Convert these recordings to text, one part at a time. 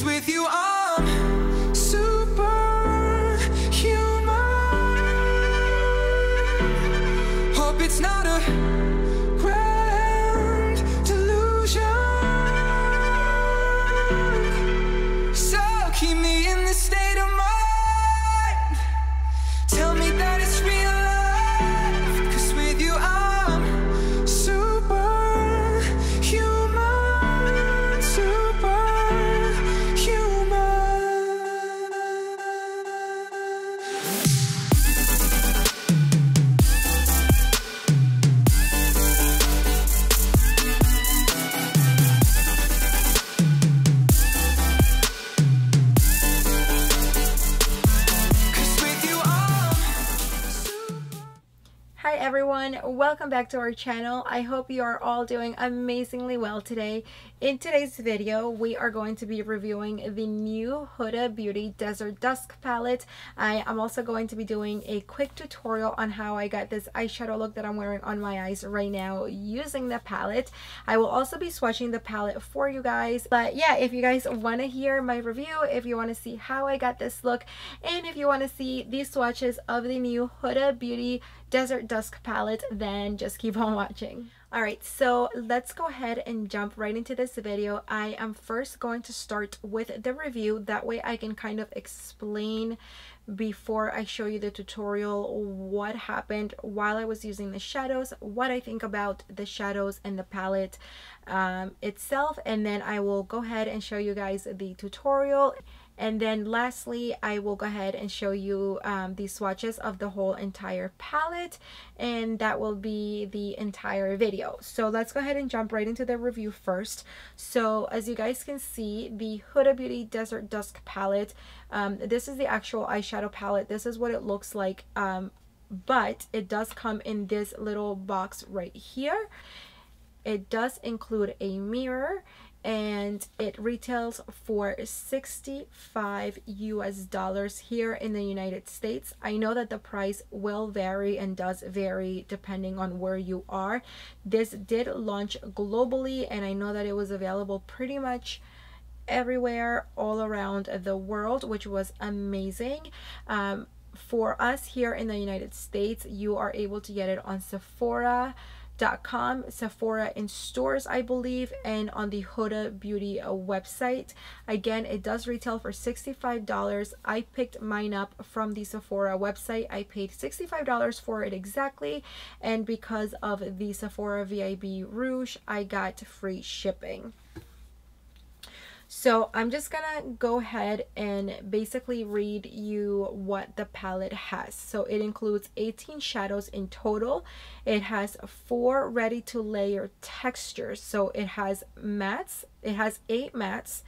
with you I'm superhuman. Hope it's not a grand delusion. So keep me in this state of mind. Tell me that it's real life, 'cause with you I'm superhuman, superhuman. Hi everyone, welcome back to our channel. I hope you are all doing amazingly well today. In today's video, we are going to be reviewing the new Huda Beauty Desert Dusk palette. I am also going to be doing a quick tutorial on how I got this eyeshadow look that I'm wearing on my eyes right now using the palette. I will also be swatching the palette for you guys. But yeah, if you guys want to hear my review, if you want to see how I got this look, and if you want to see these swatches of the new Huda Beauty Desert Dusk palette, then just keep on watching. Alright, so let's go ahead and jump right into this video. I am first going to start with the review. That way I can kind of explain before I show you the tutorial what happened while I was using the shadows, what I think about the shadows and the palette itself, and then I will go ahead and show you guys the tutorial. And then lastly, I will go ahead and show you the swatches of the whole entire palette, and that will be the entire video. So let's go ahead and jump right into the review first. So as you guys can see, the Huda Beauty Desert Dusk palette, this is the actual eyeshadow palette. This is what it looks like, but it does come in this little box right here. It does include a mirror, and it retails for $65 US here in the United States. I know that the price will vary and does vary depending on where you are. This did launch globally, and I know that it was available pretty much everywhere all around the world, which was amazing. For us here in the United States, you are able to get it on Sephora.com, Sephora in stores, I believe, and on the Huda Beauty website. Again, it does retail for $65. I picked mine up from the Sephora website. I paid $65 for it exactly, and because of the Sephora VIB Rouge, I got free shipping. So I'm just gonna go ahead and basically read you what the palette has. So it includes 18 shadows in total. It has 4 ready to layer textures. So it has mattes, it has 8 mattes,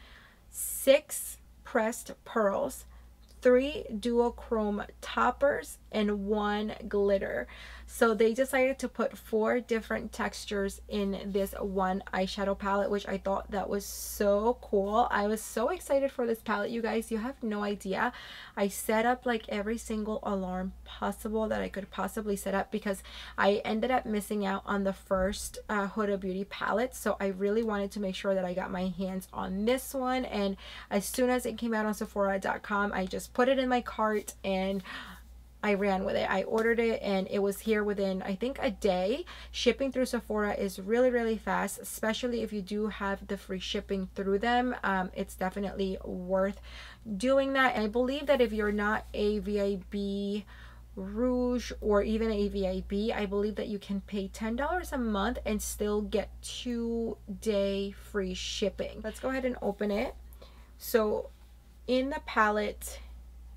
6 pressed pearls, 3 duochrome toppers, and 1 glitter. So they decided to put 4 different textures in this one eyeshadow palette, which I thought that was so cool. I was so excited for this palette, you guys. You have no idea. I set up like every single alarm possible that I could possibly set up, because I ended up missing out on the first Huda Beauty palette. So I really wanted to make sure that I got my hands on this one. And as soon as it came out on Sephora.com, I just put it in my cart and I ran with it. I ordered it and it was here within, I think, a day. Shipping through Sephora is really, really fast, especially if you do have the free shipping through them. It's definitely worth doing that. And I believe that if you're not a VIB Rouge or even a VIB, I believe that you can pay $10 a month and still get 2-day free shipping. Let's go ahead and open it. So in the palette,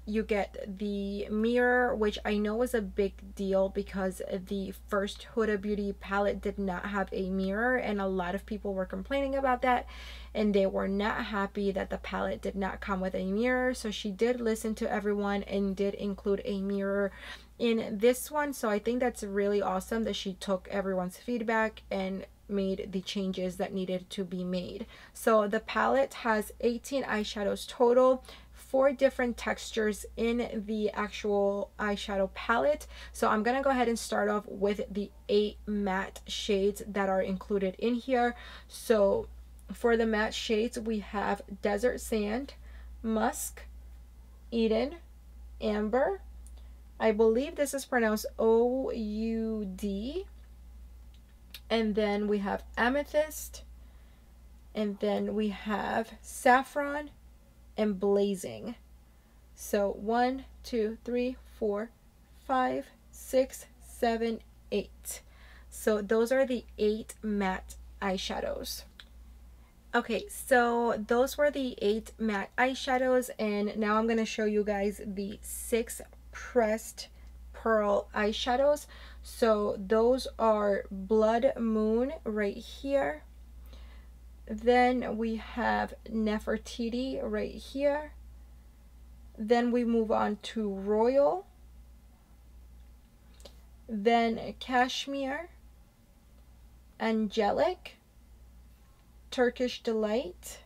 you get the mirror, which I know is a big deal because the first Huda Beauty palette did not have a mirror, and a lot of people were complaining about that, and they were not happy that the palette did not come with a mirror. So she did listen to everyone and did include a mirror in this one. So I think that's really awesome that she took everyone's feedback and made the changes that needed to be made. So the palette has 18 eyeshadows total, 4 different textures in the actual eyeshadow palette. So I'm gonna go ahead and start off with the 8 matte shades that are included in here. So For the matte shades, we have Desert Sand, Musk, Eden, Amber. I believe this is pronounced O-U-D. And then we have Amethyst. And then we have Saffron and Blazing. So 1, 2, 3, 4, 5, 6, 7, 8. So those are the 8 matte eyeshadows. Okay, so those were the 8 matte eyeshadows, and now I'm going to show you guys the 6 pressed pearl eyeshadows. So those are Blood Moon right here. Then we have Nefertiti right here. Then we move on to Royal. Then Cashmere, Angelic, Turkish Delight,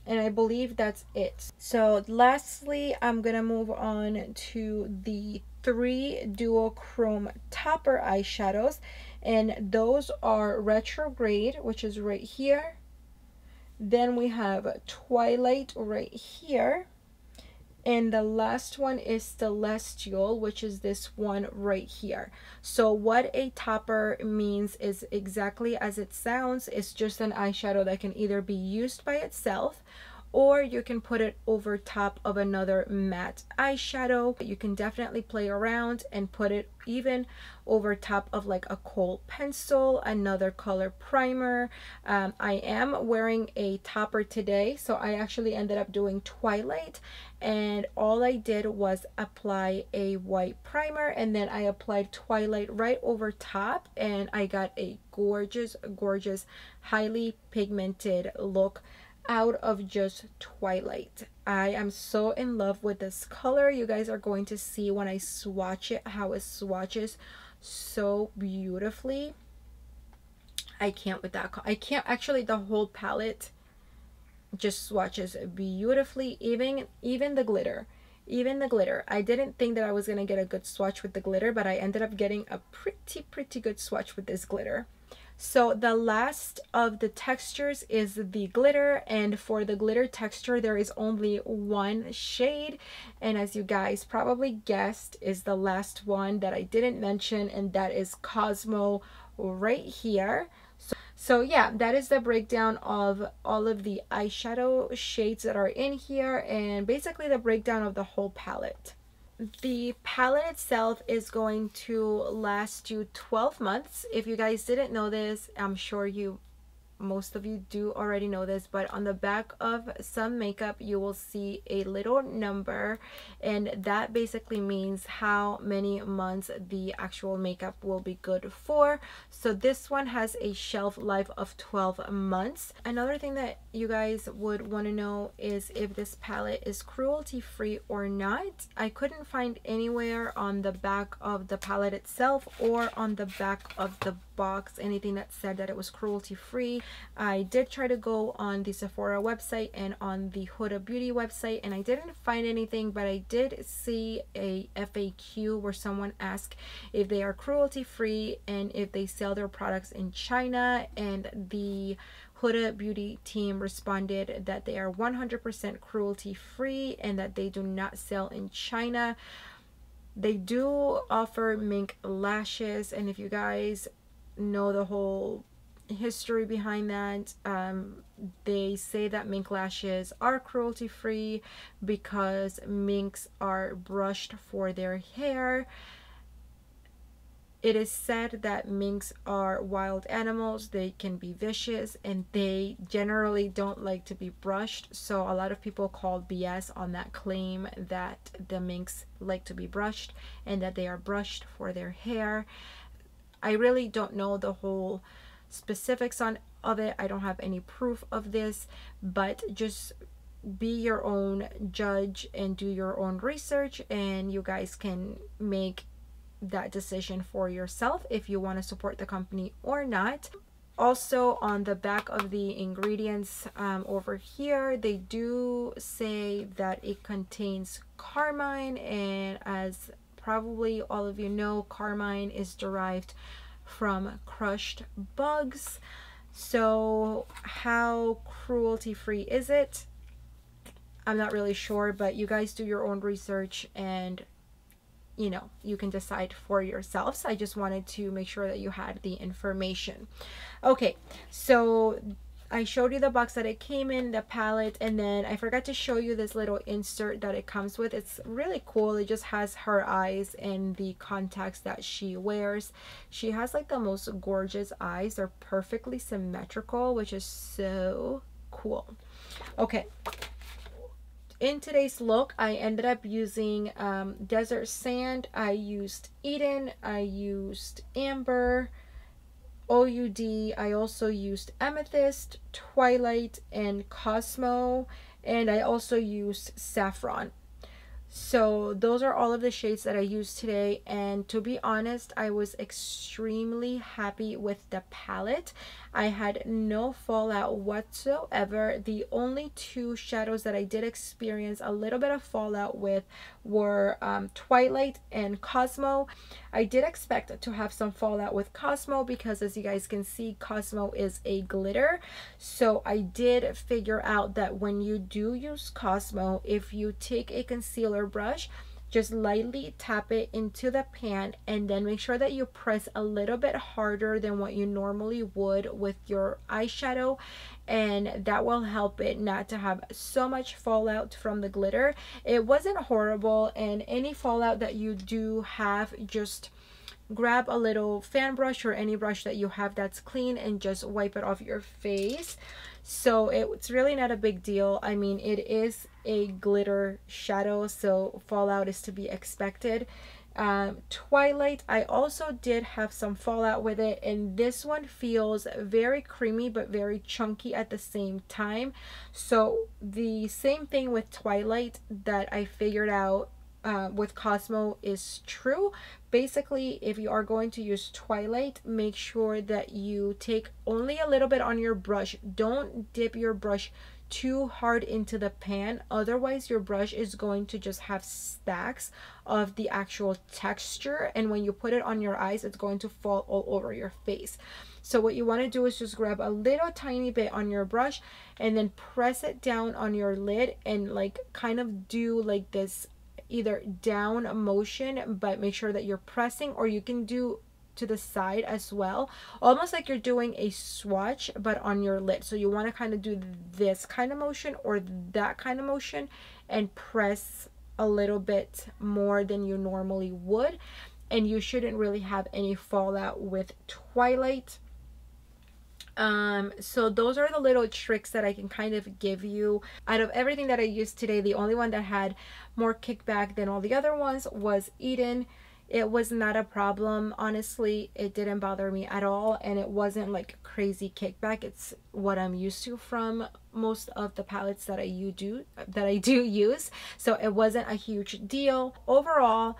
and I believe that's it. So lastly, I'm gonna move on to the 3 duochrome topper eyeshadows, and those are Retrograde, which is right here. Then we have Twilight right here. And the last one is Celestial, which is this one right here. So what a topper means is exactly as it sounds. It's just an eyeshadow that can either be used by itself, or you can put it over top of another matte eyeshadow. You can definitely play around and put it even over top of like a kohl pencil, another color primer. I am wearing a topper today, so I actually ended up doing Twilight, and all I did was apply a white primer, and then I applied Twilight right over top, and I got a gorgeous, gorgeous, highly pigmented look out of just Twilight. I am so in love with this color. You guys are going to see when I swatch it how it swatches so beautifully. I can't with that. I can't actually. The whole palette just swatches beautifully. Even the glitter. Even the glitter. I didn't think that I was gonna get a good swatch with the glitter, but I ended up getting a pretty good swatch with this glitter. So the last of the textures is the glitter, and for the glitter texture there is only one shade, and as you guys probably guessed is the last one that I didn't mention, and that is Cosmo right here. So yeah, that is the breakdown of all of the eyeshadow shades that are in here, and basically the breakdown of the whole palette. The palette itself is going to last you 12 months. If you guys didn't know this, I'm sure most of you do already know this, but on the back of some makeup you will see a little number, and that basically means how many months the actual makeup will be good for. So this one has a shelf life of 12 months. Another thing that you guys would want to know is if this palette is cruelty free or not. I couldn't find anywhere on the back of the palette itself or on the back of the box anything that said that it was cruelty free. I did try to go on the Sephora website and on the Huda Beauty website, and I didn't find anything, but I did see a FAQ where someone asked if they are cruelty free and if they sell their products in China, and the Huda Beauty team responded that they are 100% cruelty free and that they do not sell in China. They do offer mink lashes, and if you guys know the whole history behind that, they say that mink lashes are cruelty free because minks are brushed for their hair. It is said that minks are wild animals. They can be vicious and they generally don't like to be brushed, so a lot of people call BS on that claim that the minks like to be brushed and that they are brushed for their hair. I really don't know the whole specifics of it. I don't have any proof of this, but just be your own judge and do your own research, and you guys can make that decision for yourself if you want to support the company or not. Also, on the back of the ingredients over here, they do say that it contains carmine, and as probably all of you know, carmine is derived from crushed bugs. So how cruelty-free is it? I'm not really sure, but you guys do your own research and you know, you can decide for yourselves. I just wanted to make sure that you had the information. Okay, so I showed you the box that it came in, the palette, and then I forgot to show you this little insert that it comes with. It's really cool. It just has her eyes and the contacts that she wears. She has like the most gorgeous eyes. They're perfectly symmetrical, which is so cool. Okay. In today's look, I ended up using Desert Sand, I used Eden, I used Amber, OUD, I also used Amethyst, Twilight, and Cosmo, and I also used Saffron. So those are all of the shades that I used today, and to be honest, I was extremely happy with the palette. I had no fallout whatsoever. The only two shadows that I did experience a little bit of fallout with were Twilight and Cosmo. I did expect to have some fallout with Cosmo because, as you guys can see, Cosmo is a glitter. So I did figure out that when you do use Cosmo, if you take a concealer brush, just lightly tap it into the pan and then make sure that you press a little bit harder than what you normally would with your eyeshadow, and that will help it not to have so much fallout from the glitter. It wasn't horrible, and any fallout that you do have, just grab a little fan brush or any brush that you have that's clean and just wipe it off your face. So it's really not a big deal. I mean, it is a glitter shadow, so fallout is to be expected. Twilight, I also did have some fallout with it, and this one feels very creamy but very chunky at the same time. So the same thing with Twilight that I figured out with Cosmo is true. Basically, if you are going to use Twilight, make sure that you take only a little bit on your brush. Don't dip your brush too hard into the pan, otherwise your brush is going to just have stacks of the actual texture, and when you put it on your eyes, it's going to fall all over your face. So what you want to do is just grab a little tiny bit on your brush and then press it down on your lid and like kind of do like this either down motion, but make sure that you're pressing, or you can do to the side as well, almost like you're doing a swatch but on your lid. So you want to kind of do this kind of motion or that kind of motion and press a little bit more than you normally would, and you shouldn't really have any fallout with Twilight. So those are the little tricks that I can kind of give you. Out of everything that I used today, the only one that had more kickback than all the other ones was Eden. It was not a problem, honestly. It didn't bother me at all, and it wasn't like crazy kickback. It's what I'm used to from most of the palettes that I do use, so it wasn't a huge deal. Overall,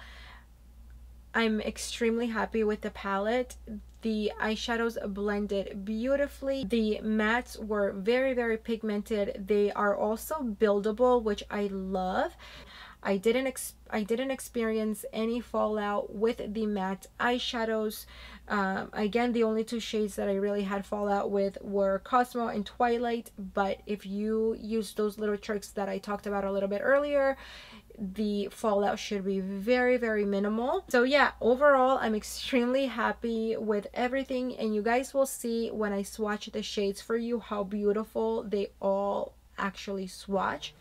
I'm extremely happy with the palette. The eyeshadows blended beautifully. The mattes were very, very pigmented. They are also buildable, which I love. I didn't experience any fallout with the matte eyeshadows. Again, the only two shades that I really had fallout with were Cosmo and Twilight, but if you use those little tricks that I talked about a little bit earlier, the fallout should be very, very minimal. So yeah, overall I'm extremely happy with everything, and you guys will see when I swatch the shades for you how beautiful they all actually swatch.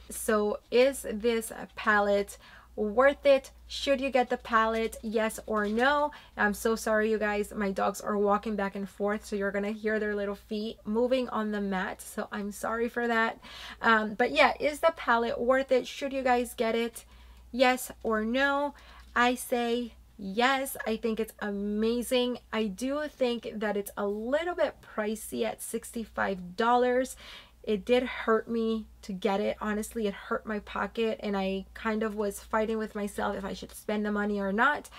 So is this palette worth it? Should you get the palette? Yes or no? I'm so sorry, you guys, my dogs are walking back and forth, so you're gonna hear their little feet moving on the mat, so I'm sorry for that. But yeah, is the palette worth it? Should you guys get it? Yes or no? I say yes. I think it's amazing. I do think that it's a little bit pricey at $65. It did hurt me to get it. Honestly, it hurt my pocket, and I kind of was fighting with myself if I should spend the money or not.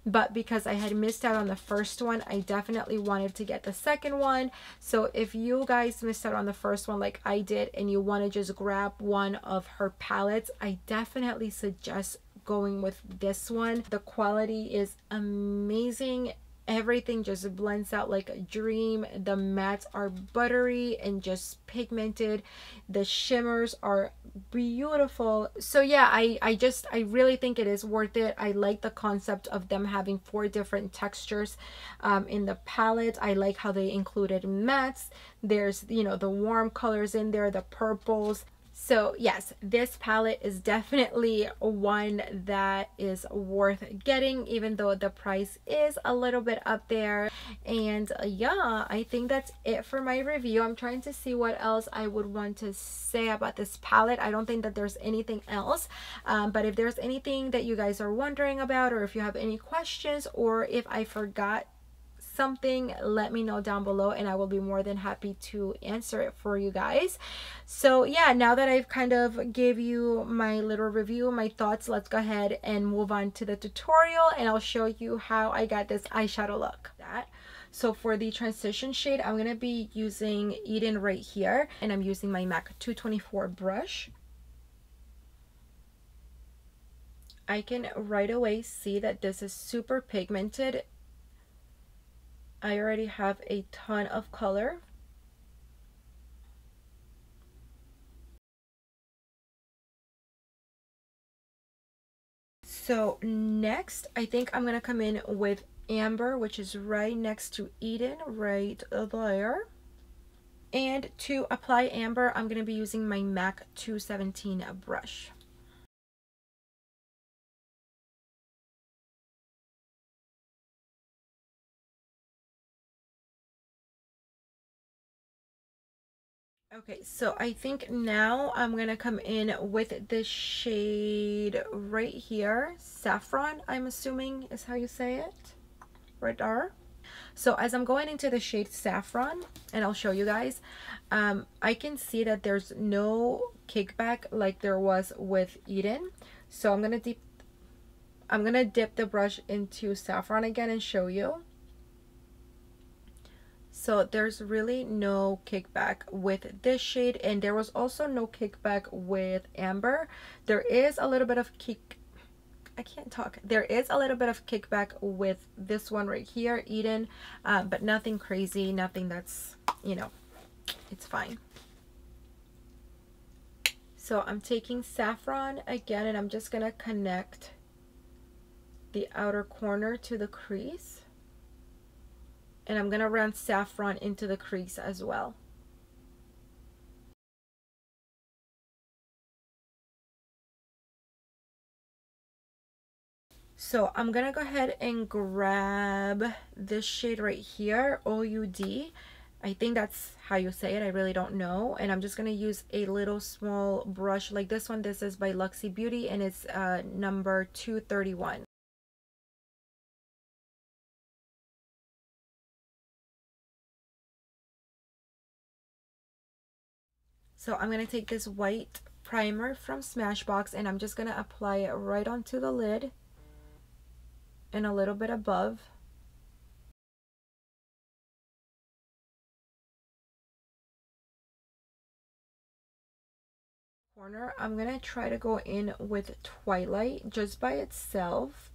But because I had missed out on the first one, I definitely wanted to get the second one. So if you guys missed out on the first one like I did and you want to just grab one of her palettes, I definitely suggest going with this one. The quality is amazing. Everything just blends out like a dream. The mattes are buttery and just pigmented. The shimmers are beautiful. So yeah, I really think it is worth it. I like the concept of them having 4 different textures in the palette. I like how they included mattes. There's, you know, the warm colors in there, the purples. So yes, this palette is definitely one that is worth getting, even though the price is a little bit up there. And yeah, I think that's it for my review. I'm trying to see what else I would want to say about this palette. I don't think that there's anything else, but if there's anything that you guys are wondering about, or if you have any questions, or if I forgot something, let me know down below and I will be more than happy to answer it for you guys. So yeah, now that I've kind of gave you my little review, my thoughts, let's go ahead and move on to the tutorial and I'll show you how I got this eyeshadow look. So for the transition shade, I'm going to be using Eden right here, and I'm using my MAC 224 brush. I can right away see that this is super pigmented. I already have a ton of color. So next, I think I'm gonna come in with Amber, which is right next to Eden, right there. And to apply Amber, I'm gonna be using my MAC 217 brush. Okay, so I think now I'm gonna come in with this shade right here, Saffron, I'm assuming is how you say it, right there. So as I'm going into the shade Saffron, and I'll show you guys, I can see that there's no kickback like there was with Eden. So I'm gonna dip the brush into Saffron again and show you. So there's really no kickback with this shade, and there was also no kickback with Amber. There is a little bit of there is a little bit of kickback with this one right here, Eden, but nothing crazy, nothing that's, you know, it's fine. So I'm taking Saffron again, and I'm just gonna connect the outer corner to the crease. And I'm gonna run Saffron into the crease as well. So I'm gonna go ahead and grab this shade right here, OUD. I think that's how you say it, I really don't know. And I'm just gonna use a little small brush like this one. This is by Luxie Beauty, and it's number 231. So I'm going to take this white primer from Smashbox, and I'm just going to apply it right onto the lid and a little bit above. Corner, I'm going to try to go in with Twilight just by itself.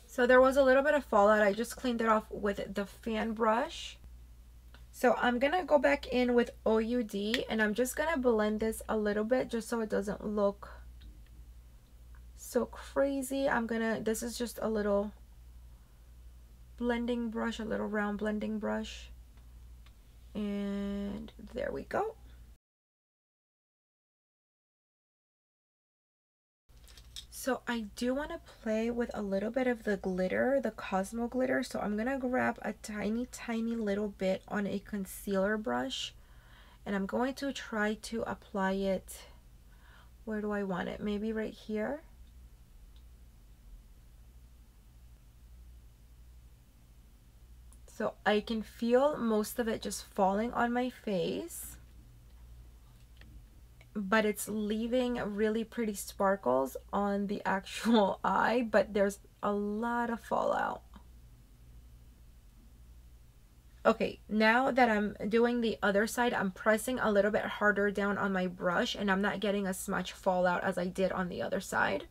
So there was a little bit of fallout. I just cleaned it off with the fan brush. So I'm going to go back in with OUD, and I'm just going to blend this a little bit just so it doesn't look so crazy. This is just a little blending brush, a little round blending brush. And there we go. So I do want to play with a little bit of the glitter, the Cosmo glitter. So I'm going to grab a tiny little bit on a concealer brush, and I'm going to try to apply it. Where do I want it? Maybe right here. So I can feel most of it just falling on my face, but it's leaving really pretty sparkles on the actual eye, but there's a lot of fallout. Okay, now that I'm doing the other side, I'm pressing a little bit harder down on my brush, and I'm not getting as much fallout as I did on the other side.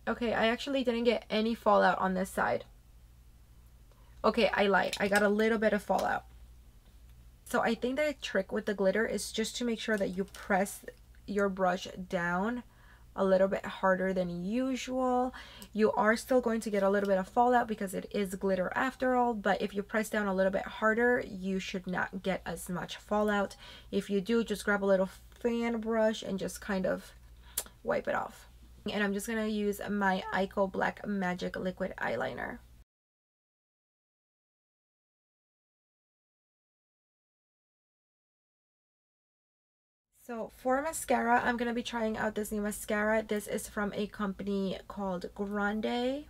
Okay, I actually didn't get any fallout on this side. Okay, I lied. I got a little bit of fallout. So I think the trick with the glitter is just to make sure that you press your brush down a little bit harder than usual. You are still going to get a little bit of fallout because it is glitter after all, but if you press down a little bit harder, you should not get as much fallout. If you do, just grab a little fan brush and just kind of wipe it off. And I'm just going to use my Eyeshadow Black Magic Liquid Eyeliner. So for mascara, I'm going to be trying out this new mascara. This is from a company called Grande.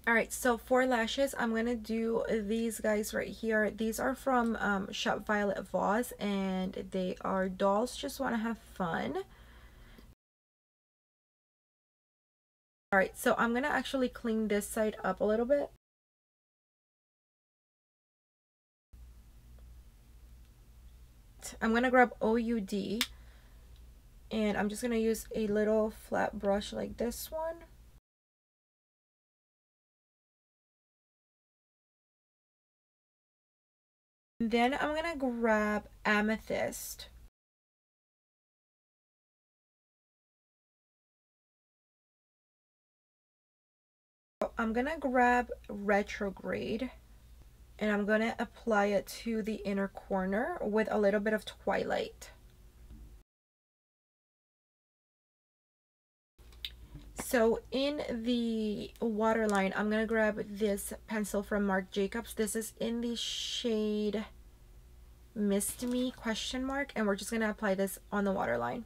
Alright, so for lashes, I'm going to do these guys right here. These are from Shop Violet Voss, and they are dolls just want to have fun. Alright, so I'm going to actually clean this side up a little bit. I'm going to grab OUD, and I'm just going to use a little flat brush like this one. Then I'm going to grab Amethyst. I'm going to grab Retrograde, and I'm going to apply it to the inner corner with a little bit of Twilight. So in the waterline, I'm going to grab this pencil from Marc Jacobs. This is in the shade Mist Me ? And we're just going to apply this on the waterline.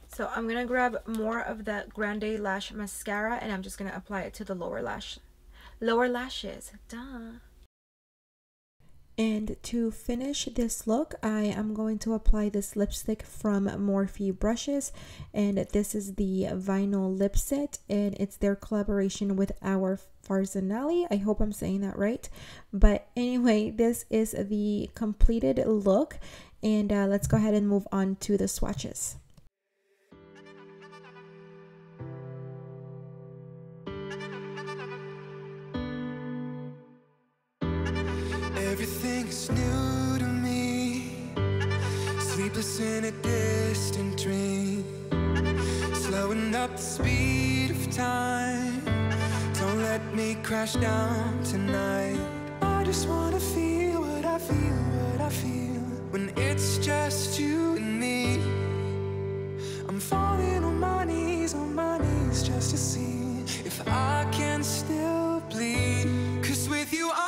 So I'm going to grab more of the Grande Lash Mascara, and I'm just going to apply it to the lower lashes. Duh. And to finish this look, I am going to apply this lipstick from Morphe Brushes, and this is the Vinyl Lip Set, and it's their collaboration with Our Farzanelli. I hope I'm saying that right. But anyway, this is the completed look, and let's go ahead and move on to the swatches. Everything is new to me, sleepless in a distant dream, slowing up the speed of time. Don't let me crash down tonight. I just wanna feel what I feel when it's just you and me. I'm falling on my knees just to see if I can still bleed. 'Cause with you I'm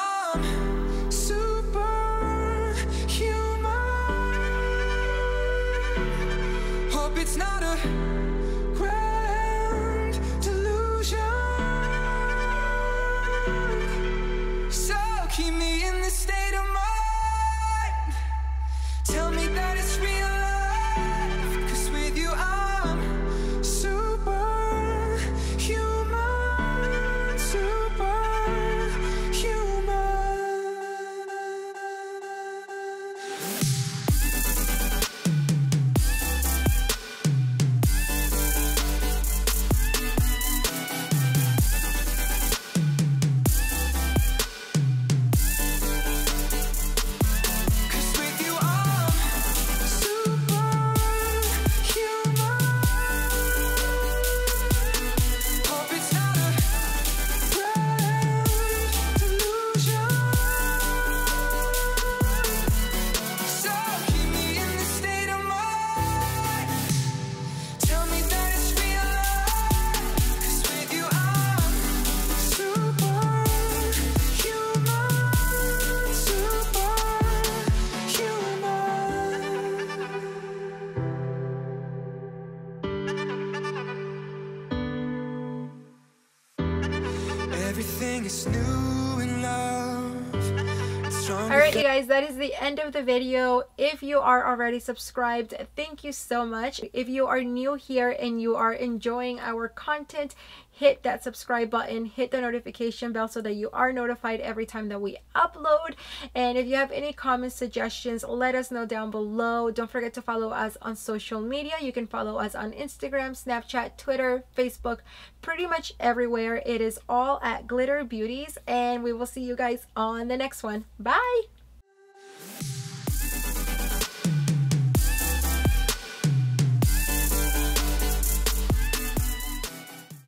it's not a grand delusion. So keep me in this state of mind. Tell me that it's real life. 'Cause with you I'm superhuman, Everything is new in love. It's Alright you guys, that is the end of the video. If you are already subscribed, thank you so much. If you are new here and you are enjoying our content, hit that subscribe button, hit the notification bell so that you are notified every time that we upload. And if you have any comments, suggestions, let us know down below. Don't forget to follow us on social media. You can follow us on Instagram, Snapchat, Twitter, Facebook, pretty much everywhere. It is all at GlitterBeauties, and we will see you guys on the next one. Bye!